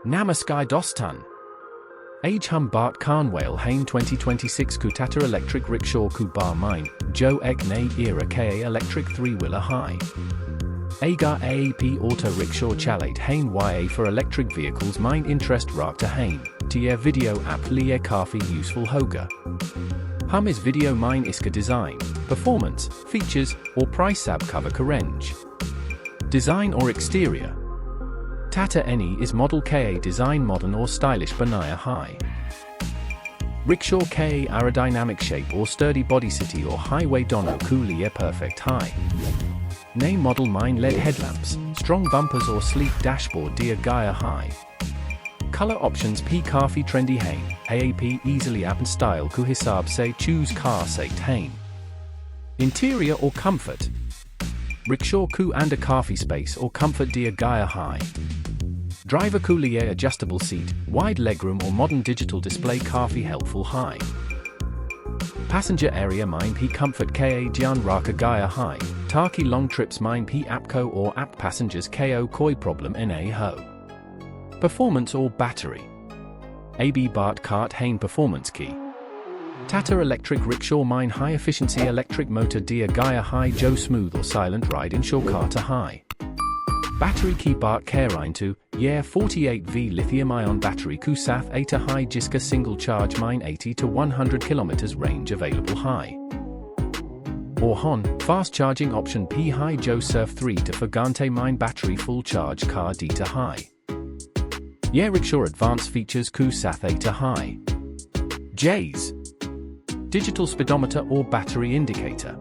Namaskar Doston. Age hum Bart Karnwale hain 2026 ku Tata Electric Rikshaw ku bar mine, Jo ek nay era ka electric 3-wheeler high. Agar AAP auto rickshaw chalet hain ya for electric vehicles mine interest rakta hain, tier video app liye kafi useful hoga. Hum is video mine iska design, performance, features, or price sab cover karenge. Design or exterior. Tata Any is model ka design modern or stylish banaya high. Rickshaw ka aerodynamic shape or sturdy body city or highway dono ku liye perfect high. Name model mine LED headlamps, strong bumpers or sleek dashboard dia gaya high. Color options P kafi trendy hain, AAP easily app and style ku hisab se choose car say hain. Interior or comfort. Rickshaw ku and a kafi space or comfort dia gaya high. Driver ku liye adjustable seat, wide legroom or modern digital display kafi helpful high. Passenger area mine P comfort ka jian raka gaya high, taki long trips mine P apko or app passengers ko koi problem na ho. Performance or battery. AB Bart Kart hain performance key. Tata Electric Rikshaw mine high efficiency electric motor dia gaya high Jo smooth or silent ride ensure Kata high. Battery key Bart Karine to, yeah 48V lithium ion battery ku sath Eta high Jiska single charge mine 80 to 100 km range available high. Or hon, fast charging option P high Jo surf 3 to Fagante mine battery full charge car D to high. Yeah rickshaw advanced features ku sath Eta high. J's. Digital speedometer or battery indicator.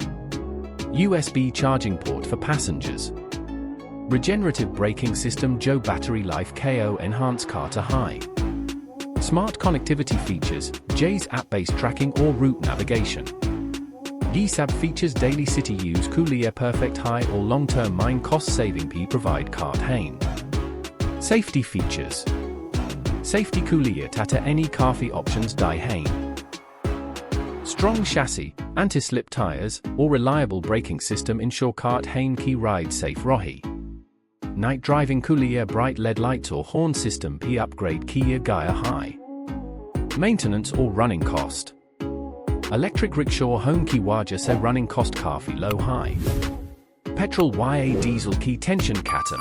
USB charging port for passengers. Regenerative braking system Jo battery life ko enhance car to high. Smart connectivity features, J's app-based tracking or route navigation. Gisab features daily city use kuliya perfect high or long-term mine cost saving P provide card hain. Safety features. Safety kuliya Tata Any kafi options die hain. Strong chassis, anti-slip tires, or reliable braking system ensure cart hain ki ride safe rahe. Night driving kuliya bright LED lights or horn system P upgrade Kia Gaya high. Maintenance or running cost. Electric rickshaw home ki waja se running cost kafi low high. Petrol ya diesel ki tension katam.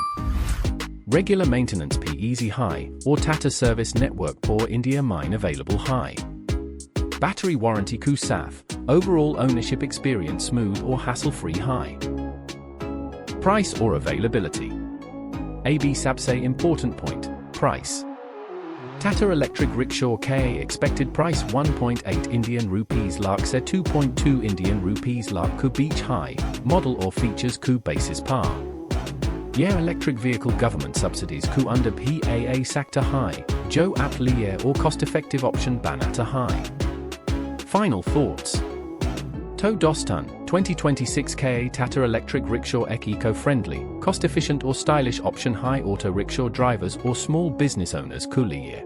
Regular maintenance P easy high, or Tata service network poor India mine available high. Battery warranty ku sath, overall ownership experience smooth or hassle-free high. Price or availability. AB Sabse important point, price. Tata Electric Rikshaw ka expected price 1.8 Indian rupees lakh se 2.2 Indian rupees lakh ku beach high, model or features ku basis par. Yeah electric vehicle government subsidies ku under PAA sector high, Jo app liye or cost-effective option banata high. Final thoughts. To Doston, 2026 ka Tata Electric Rikshaw ek eco-friendly, cost-efficient or stylish option high auto rickshaw drivers or small business owners kuliye.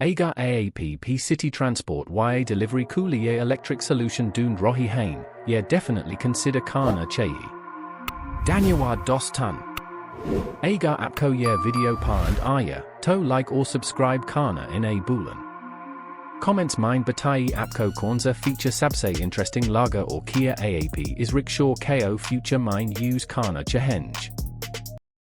Agar AAP P city transport ya delivery kuliye electric solution dhoondh rohi hain, yeah definitely consider karna chahiye. Dhanyawad Doston. Agar aapko yeah video pa and aya, to like or subscribe karna in a bulan. Comments mine batai aapko kaunsa feature sabse interesting laga or Kia AAP is rickshaw ko future mine use karna chahenge.